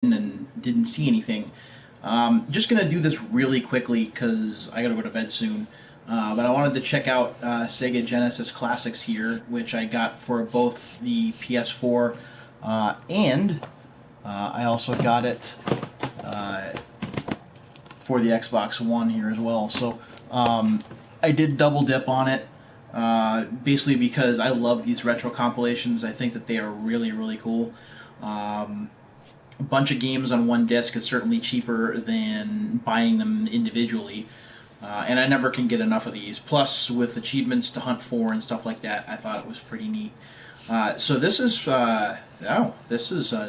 and didn't see anything. Just gonna do this really quickly because I gotta go to bed soon. But I wanted to check out Sega Genesis Classics here, which I got for both the PS4 and I also got it uh, for the Xbox One here as well. So I did double dip on it, basically because I love these retro compilations. I think that they are really, really cool. A bunch of games on one disc is certainly cheaper than buying them individually. And I never can get enough of these. Plus, with achievements to hunt for and stuff like that, I thought it was pretty neat. So this is a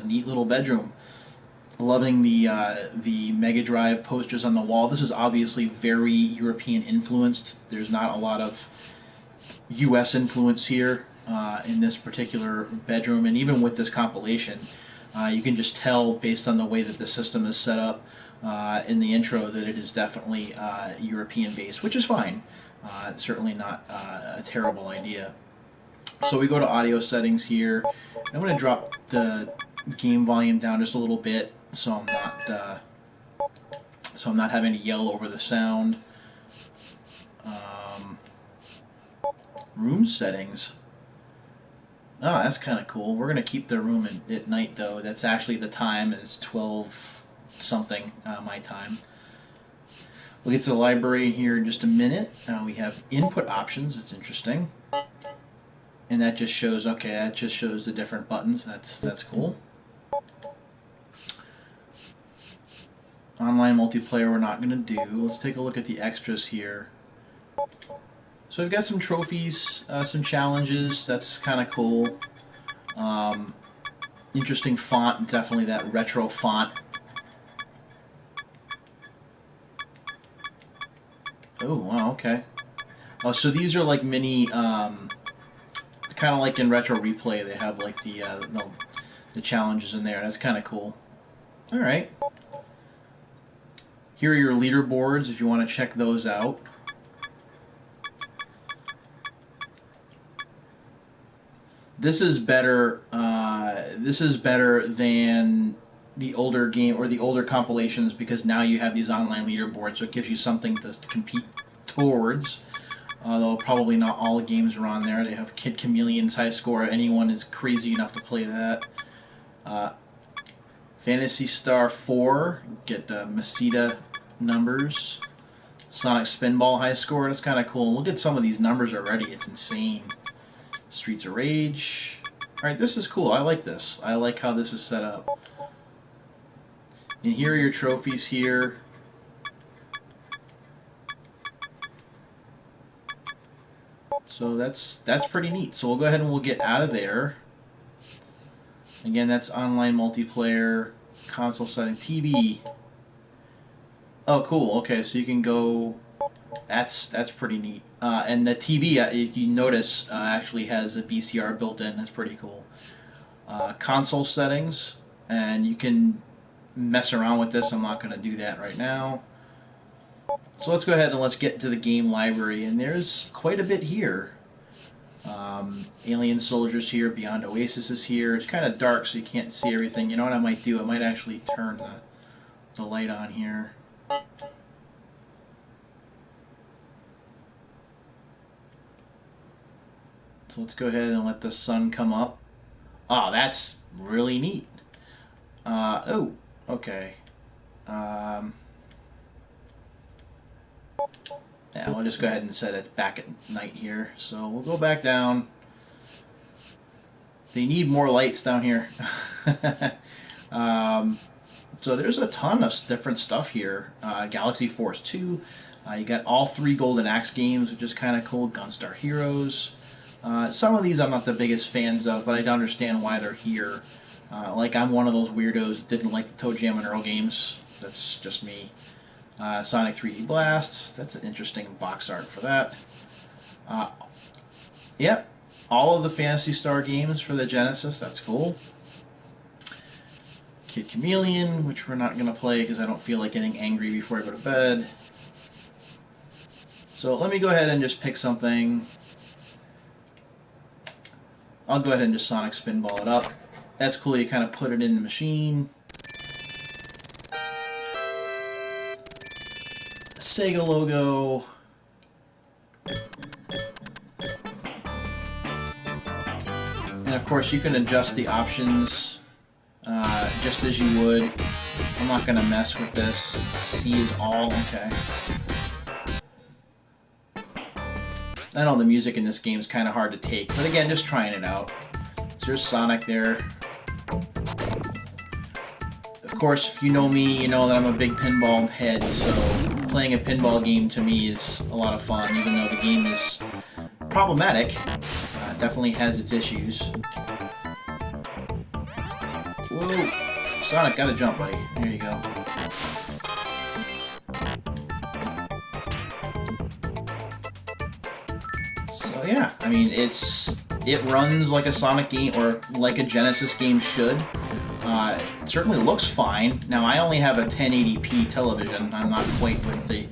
neat little bedroom. Loving the Mega Drive posters on the wall. This is obviously very European influenced. There's not a lot of U.S. influence here in this particular bedroom, and even with this compilation, you can just tell based on the way that the system is set up in the intro that it is definitely European based, which is fine. It's certainly not a terrible idea. So we go to audio settings here. I'm going to drop the game volume down just a little bit so I'm not having to yell over the sound. Room settings. Oh, that's kind of cool. We're going to keep the room at night, though. That's actually the time is 12 something my time. We'll get to the library here in just a minute. We have input options. That's interesting. And that just shows, okay, that just shows the different buttons. That's cool. Online multiplayer we're not going to do. Let's take a look at the extras here. So we've got some trophies, some challenges. That's kind of cool. Interesting font, definitely that retro font. Oh, wow, okay. Oh, so these are like mini, kind of like in Retro Replay, they have like the challenges in there. That's kind of cool. All right. Here are your leaderboards if you want to check those out. This is better. This is better than the older game or the older compilations because now you have these online leaderboards, so it gives you something to compete towards. Though probably not all the games are on there. They have Kid Chameleon's high score. Anyone is crazy enough to play that. Phantasy Star 4, get the Masita numbers. Sonic Spinball high score. That's kind of cool. Look at some of these numbers already. It's insane. Streets of Rage. Alright, this is cool. I like this. I like how this is set up. And here are your trophies here. So that's pretty neat. So we'll go ahead and we'll get out of there. Again, that's online multiplayer, console setting, TV. Oh, cool. Okay, so you can go. That's pretty neat. And the TV, if you notice, actually has a VCR built in. That's pretty cool. Console settings, and you can mess around with this. I'm not going to do that right now. So let's go ahead and let's get to the game library. And there's quite a bit here. Alien Soldiers here, Beyond Oasis is here. It's kind of dark, so you can't see everything. You know what I might do? I might actually turn the light on here. So let's go ahead and let the sun come up. Oh, that's really neat. Oh, okay. Yeah, we'll just go ahead and set it back at night here. So we'll go back down. They need more lights down here. So there's a ton of different stuff here. Galaxy Force 2. You got all 3 Golden Axe games, which is kind of cool. Gunstar Heroes. Some of these I'm not the biggest fans of, but I don't understand why they're here. Like I'm one of those weirdos that didn't like the Toe Jam and Earl games. That's just me. Sonic 3D Blast. That's an interesting box art for that. Yep. All of the Phantasy Star games for the Genesis. That's cool. Kid Chameleon, which we're not going to play because I don't feel like getting angry before I go to bed. So let me go ahead and just pick something. I'll go ahead and just Sonic Spinball it up. That's cool. You kind of put it in the machine. Sega logo. And of course, you can adjust the options just as you would. I'm not going to mess with this. C is all, okay. I know the music in this game is kind of hard to take, but again, just trying it out. So there's Sonic there. Of course, if you know me, you know that I'm a big pinball head, so playing a pinball game to me is a lot of fun, even though the game is problematic. Definitely has its issues. Whoa! Sonic, gotta jump, buddy. There you go. So yeah, I mean, it runs like a Sonic game, or like a Genesis game should. It certainly looks fine. Now, I only have a 1080p television. I'm not quite with the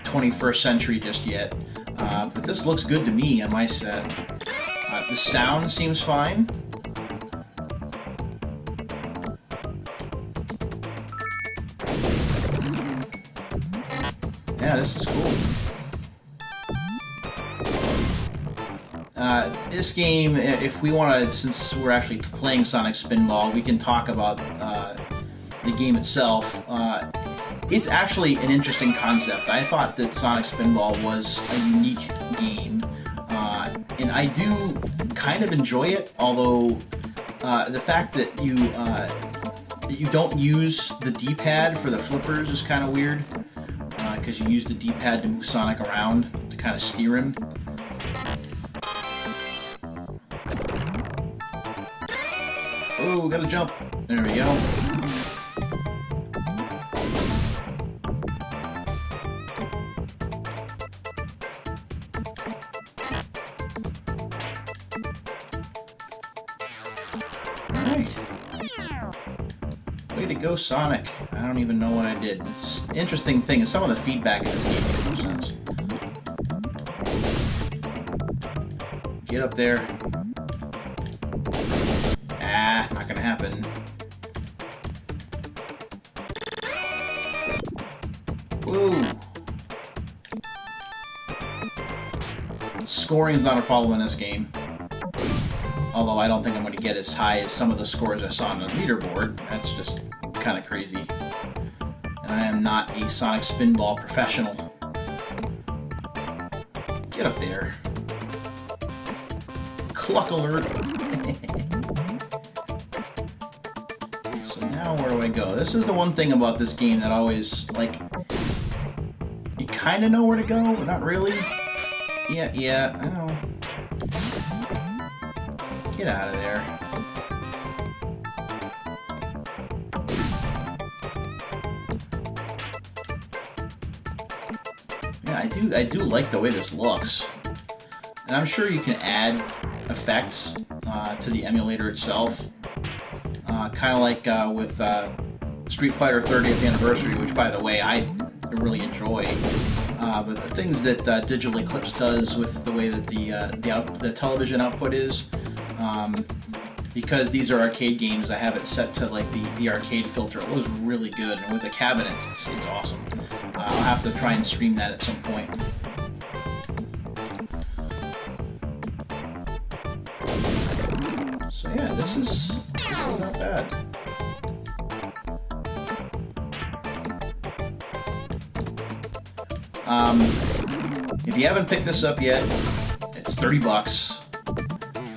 21st century just yet. But this looks good to me on my set. The sound seems fine. Yeah, this is cool. This game, if we want to, since we're actually playing Sonic Spinball, we can talk about the game itself. It's actually an interesting concept. I thought that Sonic Spinball was a unique game, and I do kind of enjoy it, although the fact that you don't use the D-pad for the flippers is kind of weird, because you use the D-pad to move Sonic around to kind of steer him. Oh, gotta jump. There we go. Alright. Way to go, Sonic. I don't even know what I did. It's an interesting thing is some of the feedback in this game makes no sense. Get up there. Ah, not gonna happen. Woo! Scoring's not a problem in this game. Although I don't think I'm going to get as high as some of the scores I saw on the leaderboard. That's just kind of crazy. And I am not a Sonic Spinball professional. Get up there. Cluck alert! So now where do I go? This is the one thing about this game that always, like, you kind of know where to go, but not really. Yeah, I know. Get out of there. Yeah, I do like the way this looks. And I'm sure you can add effects to the emulator itself. Kind of like with Street Fighter 30th Anniversary, which, by the way, I really enjoy. But the things that Digital Eclipse does with the way that the television output is, because these are arcade games, I have it set to like the arcade filter. It was really good, and with the cabinets, it's awesome. I'll have to try and stream that at some point. So yeah, this is not bad. If you haven't picked this up yet, it's $30.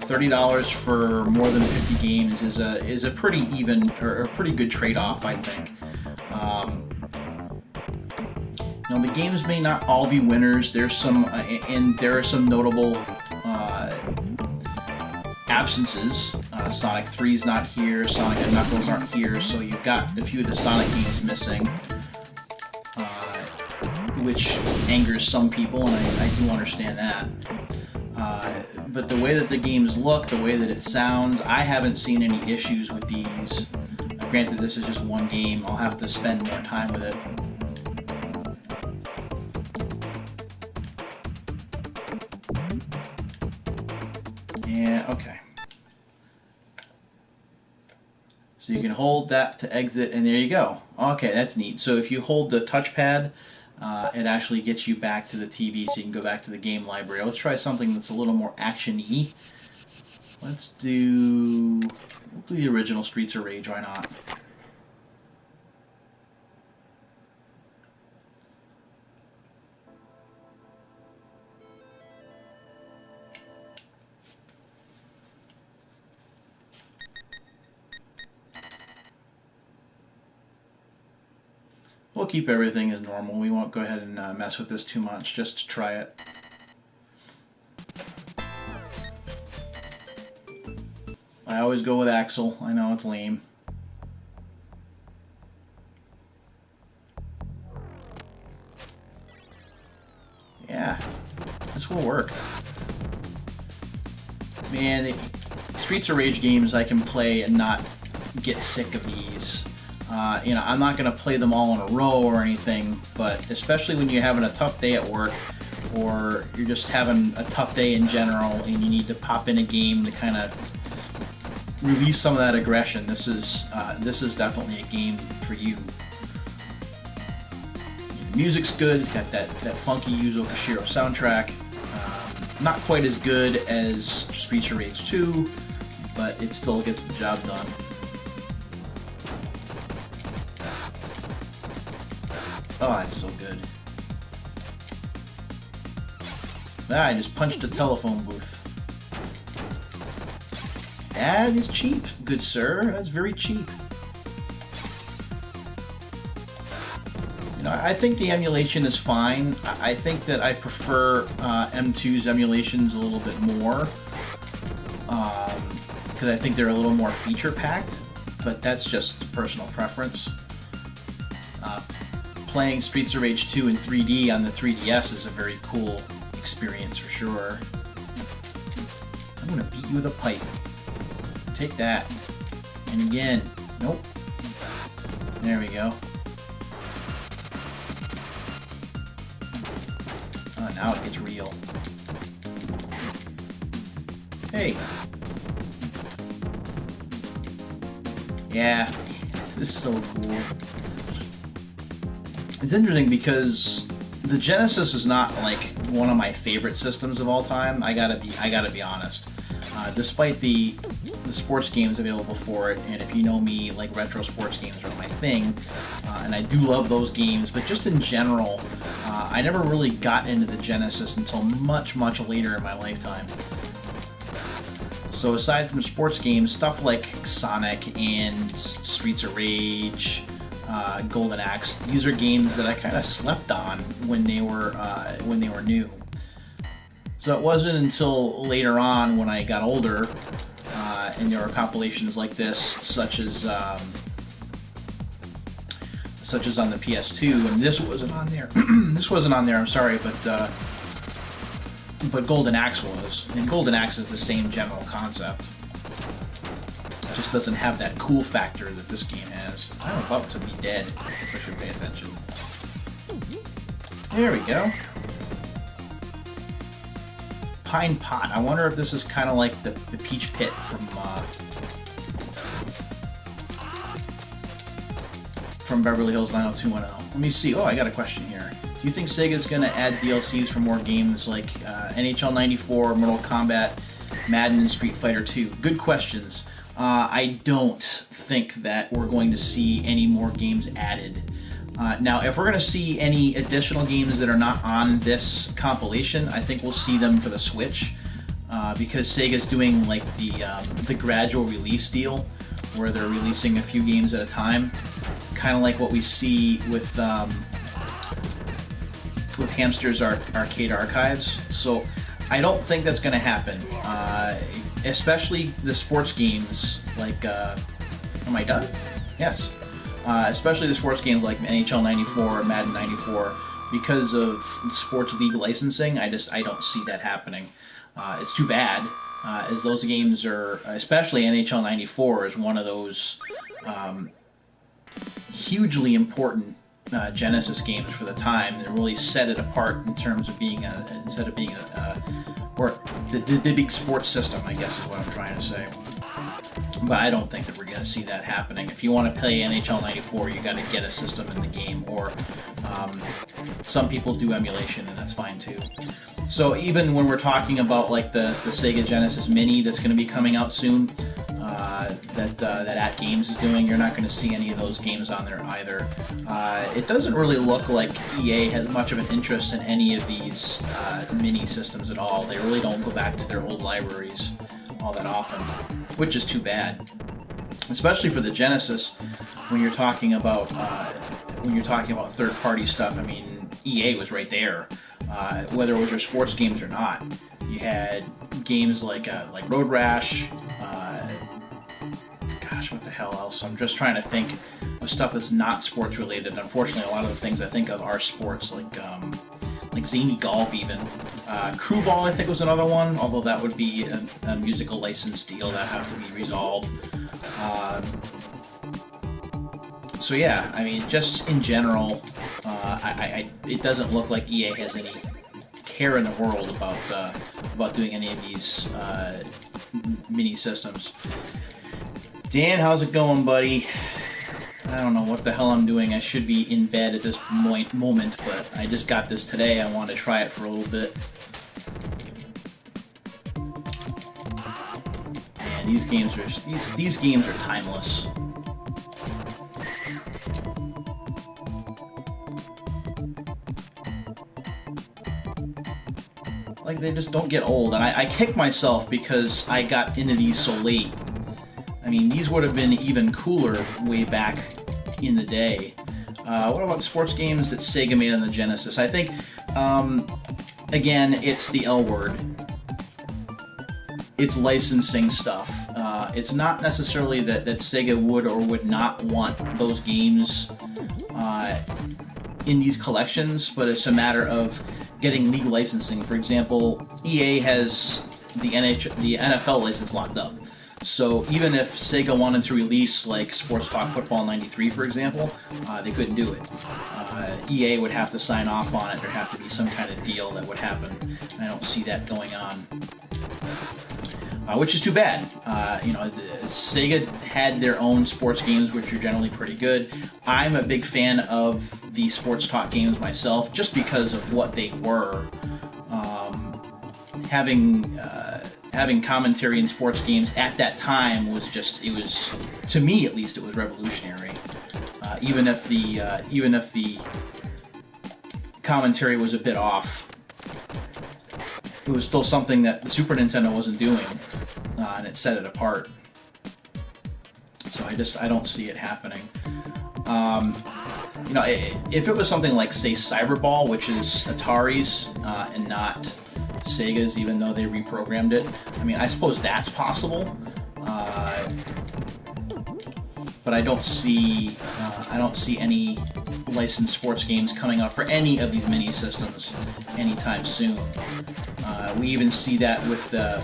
$30 for more than 50 games is a pretty even, or a pretty good trade-off, I think. You know, the games may not all be winners. There's some, and there are some notable absences. Sonic 3's not here. Sonic and Knuckles aren't here, so you've got a few of the Sonic games missing, which angers some people, and I do understand that. But the way that the games look, the way that it sounds, I haven't seen any issues with these. Granted, this is just one game. I'll have to spend more time with it. Yeah, okay. So you can hold that to exit, and there you go. Okay, that's neat. So if you hold the touchpad, it actually gets you back to the TV so you can go back to the game library. Let's try something that's a little more action-y. We'll do the original Streets of Rage, why not? We'll keep everything as normal. We won't go ahead and mess with this too much, just to try it. I always go with Axel. I know it's lame. Yeah, this will work. Man, Streets of Rage games I can play and not get sick of these. You know, I'm not going to play them all in a row or anything, but especially when you're having a tough day at work, or you're just having a tough day in general, and you need to pop in a game to kind of release some of that aggression. This is definitely a game for you. The music's good. It's got that funky Yuzo Koshiro soundtrack. Not quite as good as Streets of Rage 2, but it still gets the job done. Oh, that's so good. Ah, I just punched a telephone booth. That is cheap, good sir. That's very cheap. You know, I think the emulation is fine. I think that I prefer M2's emulations a little bit more. Because I think they're a little more feature-packed. But that's just personal preference. Playing Streets of Rage 2 in 3D on the 3DS is a very cool experience for sure. I'm gonna beat you with a pipe. Take that. And again. Nope. There we go. Oh, now it gets real. Hey. Yeah. This is so cool. It's interesting because the Genesis is not like one of my favorite systems of all time. I gotta be honest. Despite the sports games available for it, and if you know me, like retro sports games are my thing, and I do love those games. But just in general, I never really got into the Genesis until much later in my lifetime. So aside from sports games, stuff like Sonic and Streets of Rage, Golden Axe, these are games that I kind of slept on when they were new. So it wasn't until later on when I got older, and there were compilations like this, such as on the PS2, and this wasn't on there. This wasn't on there. I'm sorry, but Golden Axe was, and Golden Axe is the same general concept. It just doesn't have that cool factor that this game has. I'm about to be dead. I guess I should pay attention. There we go. Pine Pot. I wonder if this is kind of like the Peach Pit from Beverly Hills 90210. Let me see. Oh, I got a question here. Do you think Sega's going to add DLCs for more games like NHL 94, Mortal Kombat, Madden, and Street Fighter 2? Good questions. I don't think that we're going to see any more games added. Now, if we're going to see any additional games that are not on this compilation, I think we'll see them for the Switch, because Sega's doing like the gradual release deal, where they're releasing a few games at a time, kind of like what we see with Hamster's Arcade Archives. So I don't think that's going to happen, especially the sports games like. Am I done? Yes. Especially the sports games like NHL 94, Madden 94, because of sports league licensing. I don't see that happening. It's too bad, as those games are, especially NHL 94 is one of those hugely important Genesis games for the time. That really set it apart in terms of being or the big sports system, I guess is what I'm trying to say. But I don't think that we're going to see that happening. If you want to play NHL 94, you got to get a system in the game, or some people do emulation, and that's fine too. So even when we're talking about like the Sega Genesis Mini that's going to be coming out soon, that At Games is doing, you're not going to see any of those games on there either. It doesn't really look like EA has much of an interest in any of these mini systems at all. They really don't go back to their old libraries all that often, which is too bad, especially for the Genesis. When you're talking about third-party stuff, I mean, EA was right there, whether it was your sports games or not. You had games like Road Rash. Gosh, what the hell else? I'm just trying to think of stuff that's not sports related. Unfortunately, a lot of the things I think of are sports, like Zany Golf even. Crew Ball, I think, was another one, although that would be a musical license deal that have to be resolved. So yeah, I mean, just in general, it doesn't look like EA has any care in the world about doing any of these mini systems. Dan, how's it going, buddy? I don't know what the hell I'm doing. I should be in bed at this moment, but I just got this today. I want to try it for a little bit. Man, these games are timeless. Like, they just don't get old, and I kick myself because I got into these so late. I mean, these would have been even cooler way back in the day. What about sports games that Sega made on the Genesis? I think, again, it's the L word. It's licensing stuff. It's not necessarily that Sega would or would not want those games in these collections, but it's a matter of getting legal licensing. For example, EA has the NFL license locked up. So even if Sega wanted to release like Sports Talk Football 93, for example, they couldn't do it. EA would have to sign off on it. There'd have to be some kind of deal that would happen. I don't see that going on, which is too bad. Sega had their own sports games, which are generally pretty good. I'm a big fan of the Sports Talk games myself, just because of what they were. Having commentary in sports games at that time was to me at least, it was revolutionary. Even if the commentary was a bit off, it was still something that the Super Nintendo wasn't doing, and it set it apart. So I don't see it happening. If it was something like, say, Cyberball, which is Atari's and not Sega's, even though they reprogrammed it, I mean, I suppose that's possible. But I don't see any licensed sports games coming out for any of these mini systems anytime soon. We even see that with the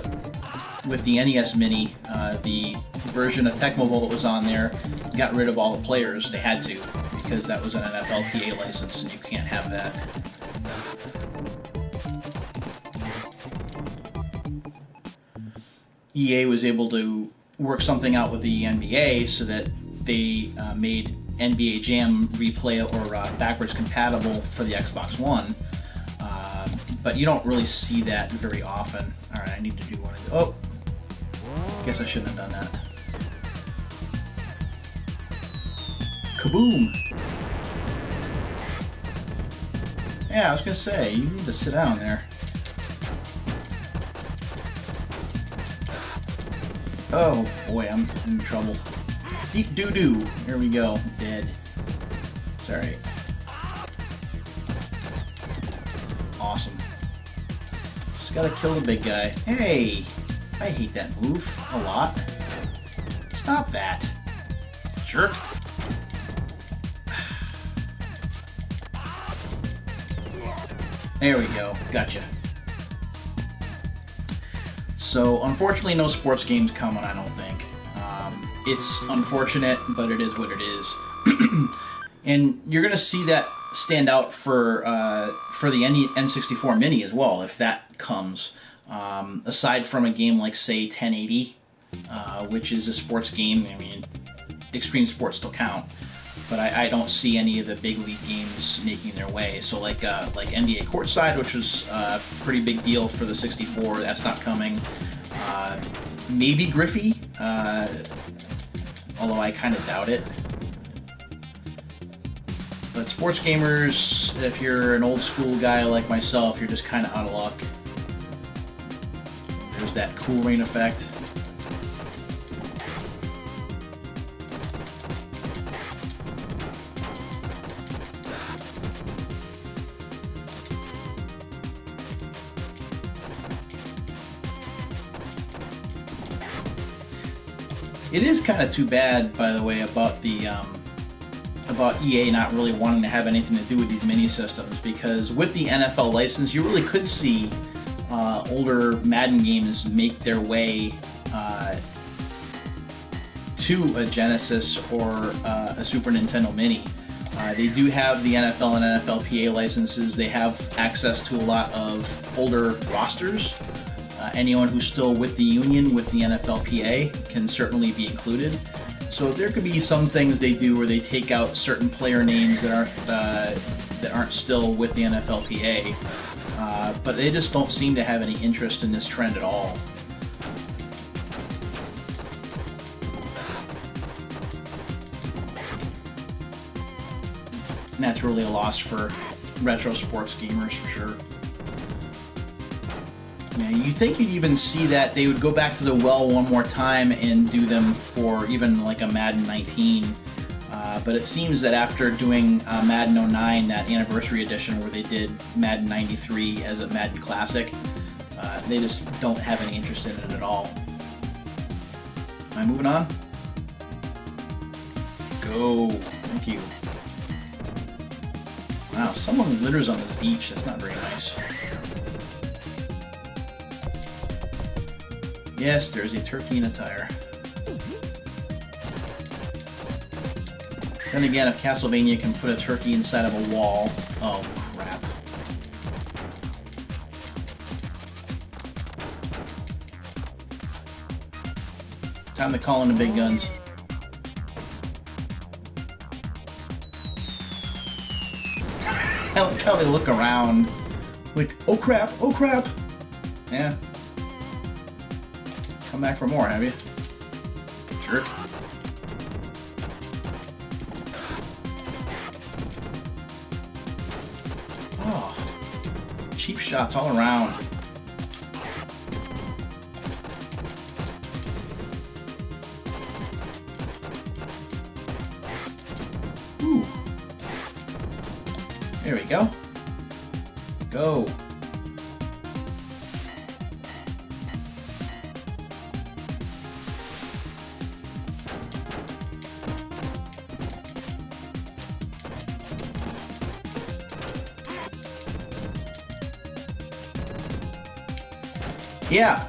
NES Mini, the version of Tecmo Bowl that was on there got rid of all the players. They had to, because that was an NFLPA license, and you can't have that. EA was able to work something out with the NBA so that they made NBA Jam replay or backwards compatible for the Xbox One. But you don't really see that very often. Alright, I need to do one of these. Oh! Guess I shouldn't have done that. Kaboom! Yeah, I was gonna say, you need to sit down there. Oh boy, I'm in trouble. Deep doo-doo. Here we go. Dead. It's alright. Awesome. Just gotta kill the big guy. Hey! I hate that move a lot. Stop that. Jerk. There we go. Gotcha. So, unfortunately, no sports games coming, I don't think. It's unfortunate, but it is what it is. And you're going to see that stand out for the N64 Mini as well, if that comes. Aside from a game like, say, 1080, which is a sports game. I mean, extreme sports still count, but I don't see any of the big league games making their way. So like NBA Courtside, which was a pretty big deal for the 64, that's not coming. Maybe Griffey, although I kind of doubt it. But sports gamers, if you're an old school guy like myself, you're just kind of out of luck. There's that Cool Rain effect. It is kind of too bad, by the way, about the about EA not really wanting to have anything to do with these mini systems, because with the NFL license, you really could see older Madden games make their way to a Genesis or a Super Nintendo Mini. They do have the NFL and NFLPA licenses. They have access to a lot of older rosters. Anyone who's still with the union with the NFLPA can certainly be included. So there could be some things they do where they take out certain player names that aren't still with the NFLPA, but they just don't seem to have any interest in this trend at all. And that's really a loss for retro sports gamers for sure. Yeah, you think you'd even see that they would go back to the well one more time and do them for even like a Madden 19. But it seems that after doing Madden 09, that anniversary edition where they did Madden 93 as a Madden Classic, they just don't have any interest in it at all. Am I moving on? Go. Thank you. Wow, someone litters on this beach. That's not very nice. Yes, there's a turkey in a tire. Then again, if Castlevania can put a turkey inside of a wall... Oh, crap. Time to call in the big guns. I like how they look around. Like, oh crap, oh crap! Yeah. Come back for more, have you? Jerk. Oh. Cheap shots all around. Ooh. There we go. Go. Yeah,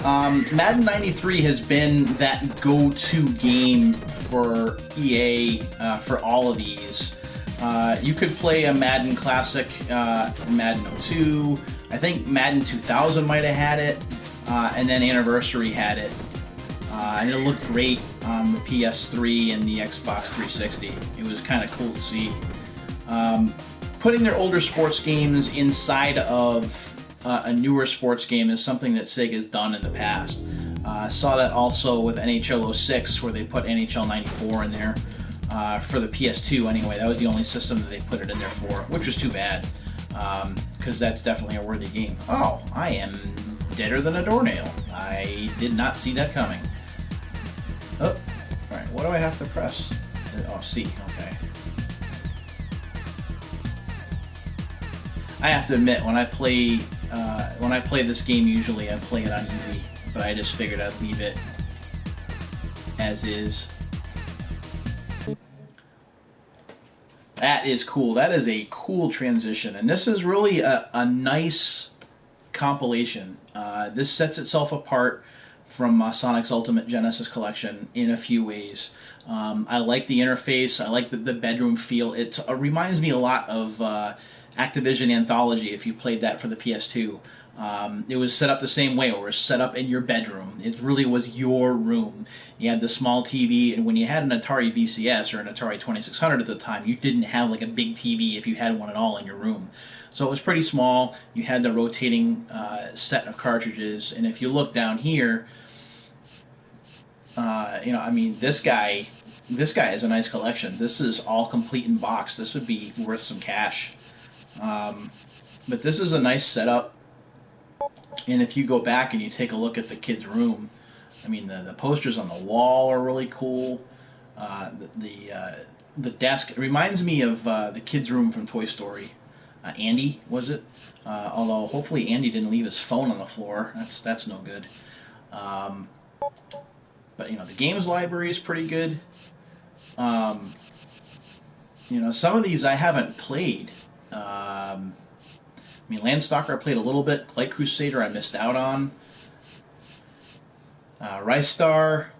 Madden 93 has been that go-to game for EA for all of these. You could play a Madden Classic, Madden 02, I think Madden 2000 might have had it, and then Anniversary had it. And it looked great on the PS3 and the Xbox 360. It was kind of cool to see. Putting their older sports games inside of a newer sports game is something that SEGA has done in the past. Saw that also with NHL 06, where they put NHL 94 in there. For the PS2 anyway. That was the only system that they put it in there for, which was too bad, because that's definitely a worthy game. Oh, I am deader than a doornail. I did not see that coming. Oh, alright, what do I have to press? Oh, C, okay. I have to admit, when I play this game, usually I play it on easy, but I just figured I'd leave it as is. That is cool. That is a cool transition, and this is really a nice compilation. This sets itself apart from Sonic's Ultimate Genesis Collection in a few ways. I like the interface. I like the bedroom feel. It reminds me a lot of Activision Anthology, if you played that for the PS2. It was set up the same way, or it was set up in your bedroom. It really was your room. You had the small TV, and when you had an Atari VCS or an Atari 2600 at the time, you didn't have like a big TV if you had one at all in your room. So it was pretty small. You had the rotating set of cartridges, and if you look down here, I mean, this guy has a nice collection. This is all complete in box. This would be worth some cash. But this is a nice setup. And if you go back and you take a look at the kid's room, I mean, the posters on the wall are really cool. The desk, it reminds me of the kid's room from Toy Story. Andy, was it? Although hopefully Andy didn't leave his phone on the floor. That's no good. But the games library is pretty good. Some of these I haven't played. I mean, Landstalker I played a little bit. Light Crusader I missed out on. Rice Star.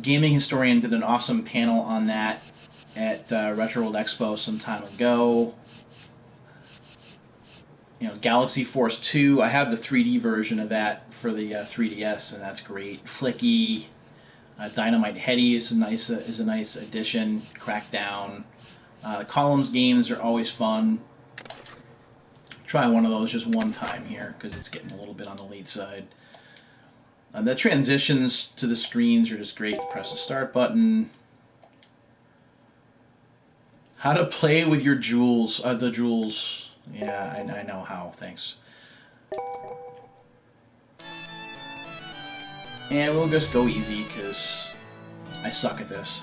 Gaming Historian did an awesome panel on that at Retro World Expo some time ago. Galaxy Force 2. I have the 3D version of that for the 3DS, and that's great. Flicky. Dynamite Heady is a nice addition. Crackdown. The Columns games are always fun. Try one of those just one time here because it's getting a little bit on the late side. The transitions to the screens are just great. Press the start button. How to play with your jewels. The jewels. Yeah, I know how. Thanks. And we'll just go easy because I suck at this.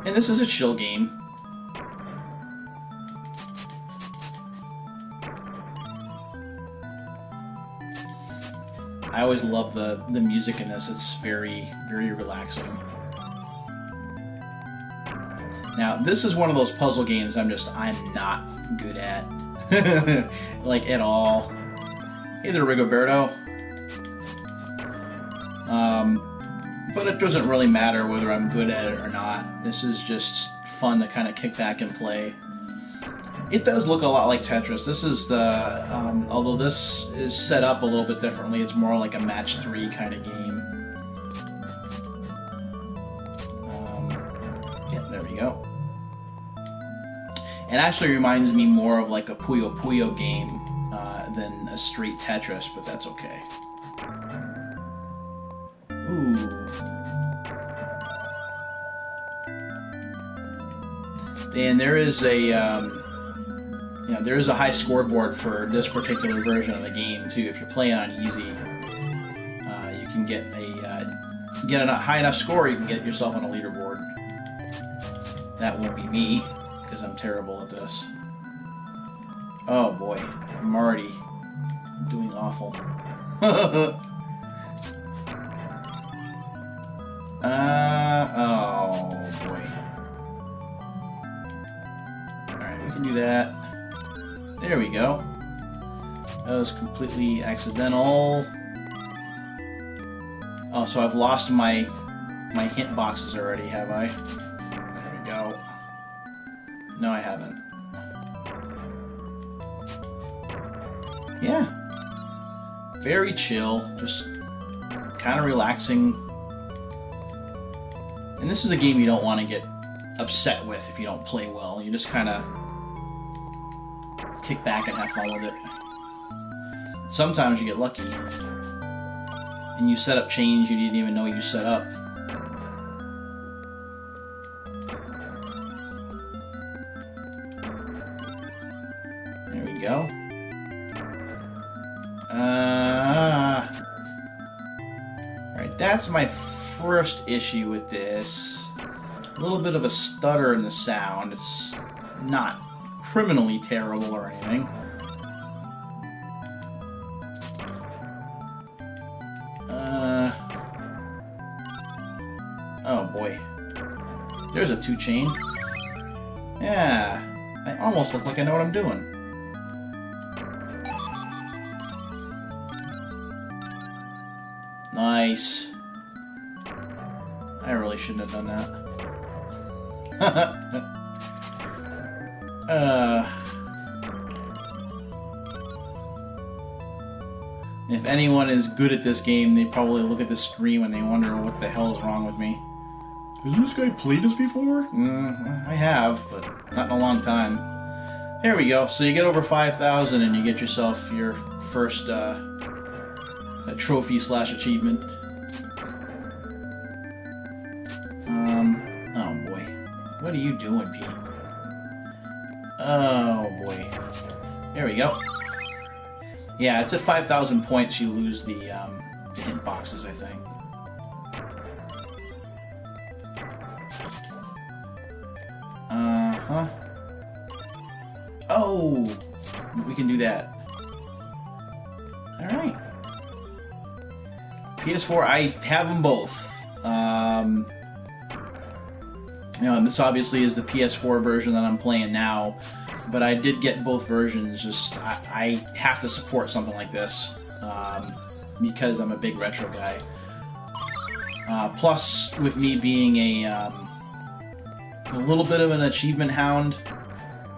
And this is a chill game. I always love the music in this. It's very, very relaxing. Now, this is one of those puzzle games I'm not good at. Like, at all. Hey there, Rigoberto. But it doesn't really matter whether I'm good at it or not. This is just fun to kind of kick back and play. It does look a lot like Tetris. This is the, although this is set up a little bit differently, it's more like a match 3 kind of game. Yeah, there we go. It actually reminds me more of like a Puyo Puyo game than a straight Tetris, but that's okay. Ooh. And there is a there is a high scoreboard for this particular version of the game too. If you're playing on easy, you can get a high enough score, you can get yourself on a leaderboard. That won't be me because I'm terrible at this. Oh boy, I'm already doing awful. Oh boy. Alright, we can do that. There we go. That was completely accidental. Oh, so I've lost my hint boxes already, have I? There we go. No, I haven't. Yeah. Very chill. Just kind of relaxing. And this is a game you don't want to get upset with if you don't play well. You just kind of kick back and have fun with it. Sometimes you get lucky. And you set up chains you didn't even know you set up. There we go. Alright, that's my first issue with this. A little bit of a stutter in the sound. It's not criminally terrible or anything. Oh boy. There's a 2-chain. Yeah. I almost look like I know what I'm doing. Nice. I really shouldn't have done that. If anyone is good at this game, they probably look at the stream and they wonder what the hell is wrong with me. Has this guy played this before? I have, but not in a long time. There we go. So you get over 5,000 and you get yourself your first trophy/achievement. Oh boy. What are you doing, Pete? Oh boy. There we go. Yeah, it's at 5,000 points you lose the hint boxes, I think. Uh-huh. Oh! We can do that. Alright. PS4, I have them both. You know, and this obviously is the PS4 version that I'm playing now, but I did get both versions. Just I have to support something like this because I'm a big retro guy. Plus, with me being a little bit of an achievement hound,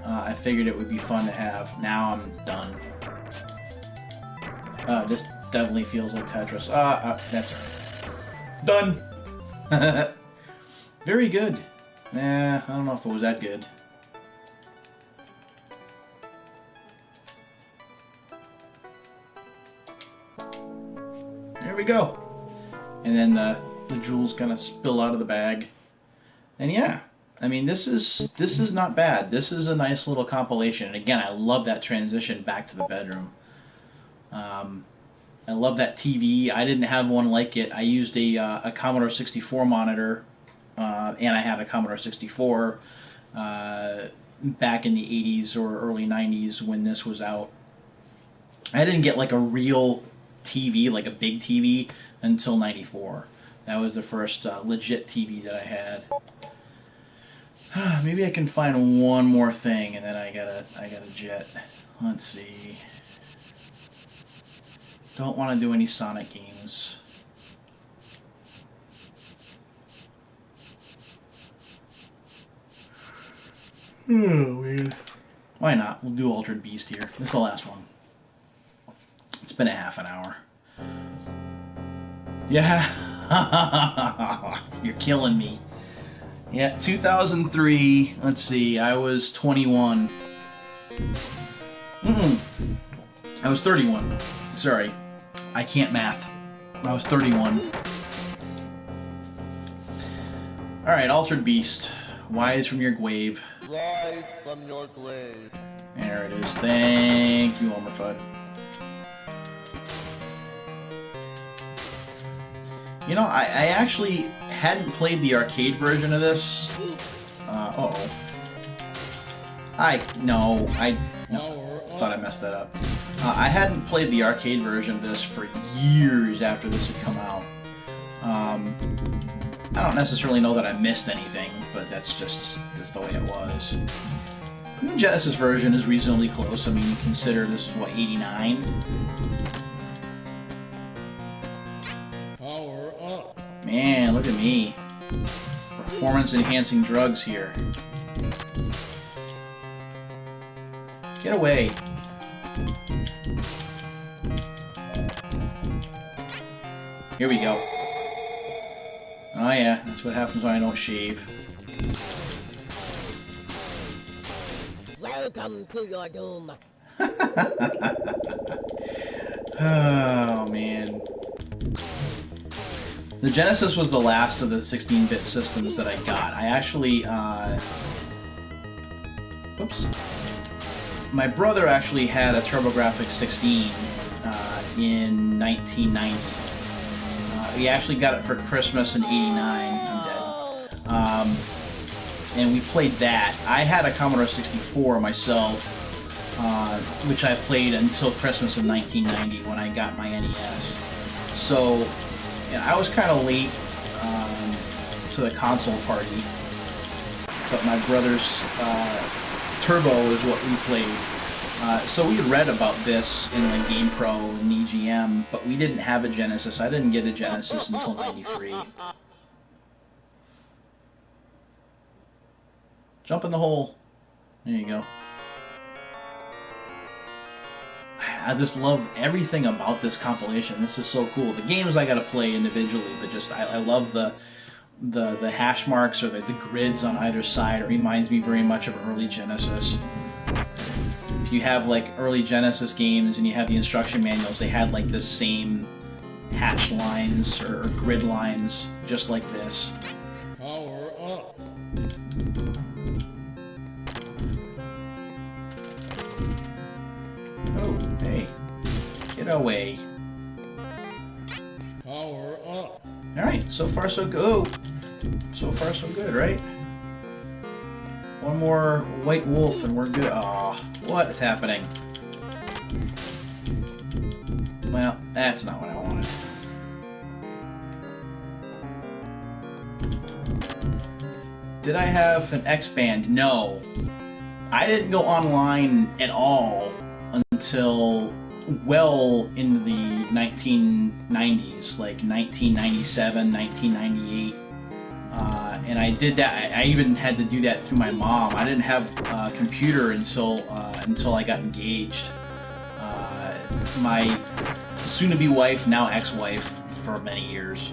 I figured it would be fun to have. Now I'm done. This definitely feels like Tetris. That's right. Done. Very good. I don't know if it was that good. There we go. And then the jewels kind of spill out of the bag. And yeah, I mean, this is not bad. This is a nice little compilation. And again, I love that transition back to the bedroom. I love that TV. I didn't have one like it. I used a Commodore 64 monitor, and I had a Commodore 64 back in the 80s or early 90s when this was out. I didn't get like a real TV, like a big TV, until 94. That was the first legit TV that I had. Maybe I can find one more thing, and then I gotta jet. Let's see. Don't want to do any Sonic games. Oh man. Why not? We'll do Altered Beast here. This is the last one. It's been a half an hour. Yeah. You're killing me. Yeah, 2003. Let's see. I was 21. I was 31. Sorry. I can't math. I was 31. Alright, Altered Beast. Wise from your grave. Rise from your grave. There it is. Thank you, Homer Fudd. You know, I actually hadn't played the arcade version of this. Uh-oh. I thought I messed that up. I hadn't played the arcade version of this for years after this had come out. I don't necessarily know that I missed anything, but that's the way it was. And the Genesis version is reasonably close. I mean, you consider this is, what, 89? Power up. Man, look at me. Performance-enhancing drugs here. Get away. Here we go. Oh yeah, that's what happens when I don't shave. Welcome to your doom. Oh man. The Genesis was the last of the 16-bit systems that I got. I actually, oops. My brother actually had a TurboGrafx 16 in 1990. We actually got it for Christmas in '89. I'm dead. And we played that. I had a Commodore 64 myself, which I played until Christmas of 1990 when I got my NES. So, yeah, I was kind of late to the console party, but my brother's Turbo is what we played. So we read about this in the GamePro and EGM, but we didn't have a Genesis. I didn't get a Genesis until '93. Jump in the hole. There you go. I just love everything about this compilation. This is so cool. The games I gotta play individually, but just I love the hash marks or the grids on either side. It reminds me very much of early Genesis. If you have like early Genesis games and you have the instruction manuals, they had like the same hatched lines or grid lines, just like this. Power up. Oh, hey. Get away. Power up. Alright, so far so good. Oh, so far so good, right? One more white wolf and we're good. Aw, what is happening? Well, that's not what I wanted. Did I have an X-Band? No. I didn't go online at all until well into the 1990s, like 1997, 1998. And I did that. I even had to do that through my mom. I didn't have a computer until I got engaged. My soon-to-be wife, now ex-wife, for many years.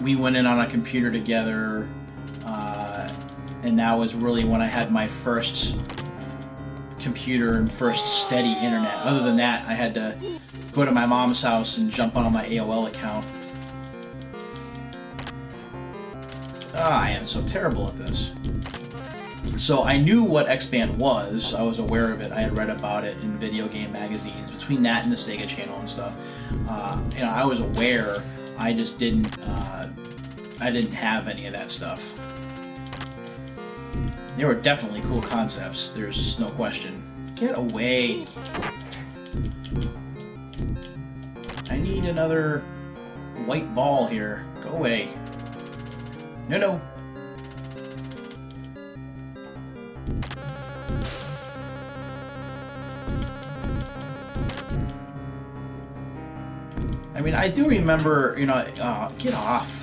We went in on a computer together, and that was really when I had my first computer and first steady internet. Other than that, I had to go to my mom's house and jump on my AOL account. I am so terrible at this. So I knew what X-Band was. I was aware of it. I had read about it in video game magazines. Between that and the SEGA channel and stuff, I was aware. I just didn't. I didn't have any of that stuff. They were definitely cool concepts. There's no question. Get away! I need another white ball here. Go away. No, no. I mean, I do remember, get off.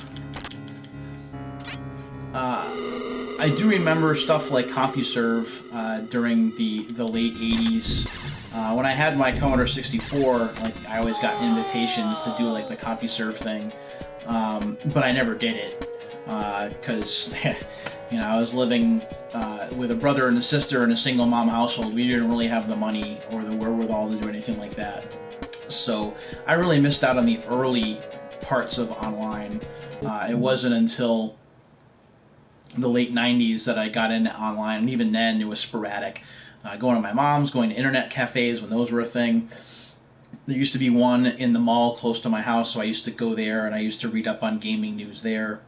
I do remember stuff like CompuServe during the late 80s. When I had my Commodore 64, like, I always got invitations to do like the CompuServe thing, but I never did it because I was living with a brother and a sister in a single mom household. We didn't really have the money or the wherewithal to do anything like that. So I really missed out on the early parts of online. It wasn't until the late 90s that I got into online, and even then it was sporadic. Going to my mom's, going to internet cafes when those were a thing. There used to be one in the mall close to my house, so I used to go there and I used to read up on gaming news there.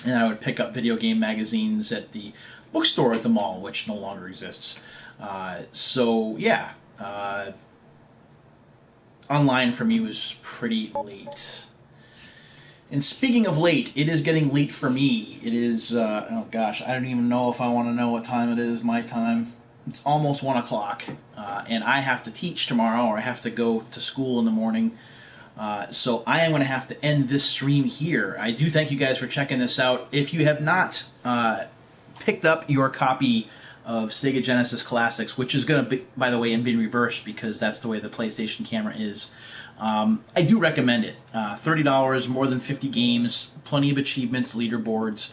And I would pick up video game magazines at the bookstore at the mall, which no longer exists. So yeah, online for me was pretty late. And speaking of late, it is getting late for me. It is, oh gosh, I don't even know if I want to know what time it is, my time. It's almost 1 o'clock, and I have to teach tomorrow, or I have to go to school in the morning. So I am going to have to end this stream here. I do thank you guys for checking this out. If you have not picked up your copy of Sega Genesis Classics, which is going to be, by the way, and being reversed because that's the way the PlayStation camera is, I do recommend it. $30, more than 50 games, plenty of achievements, leaderboards.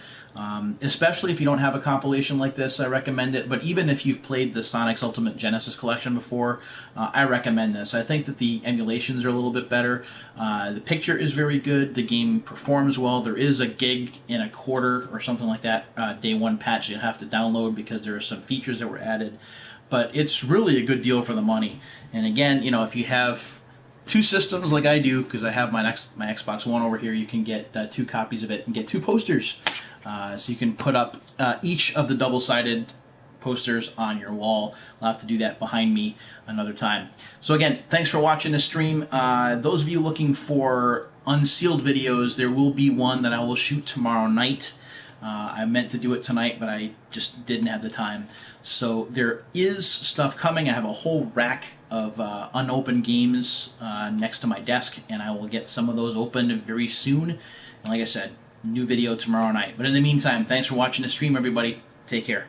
Especially if you don't have a compilation like this, I recommend it. But even if you've played the Sonic's Ultimate Genesis Collection before, I recommend this. I think that the emulations are a little bit better. The picture is very good. The game performs well. There is a gig and a quarter or something like that day one patch you'll have to download because there are some features that were added. But it's really a good deal for the money. And again, if you have two systems like I do, because I have my Xbox One over here, you can get 2 copies of it and get 2 posters. So you can put up each of the double-sided posters on your wall. I'll have to do that behind me another time. So again, thanks for watching this stream. Those of you looking for unsealed videos, there will be one that I will shoot tomorrow night. I meant to do it tonight, but I just didn't have the time. So there is stuff coming. I have a whole rack of unopened games next to my desk, and I will get some of those opened very soon. And like I said, new video tomorrow night. But in the meantime, thanks for watching the stream, everybody. Take care.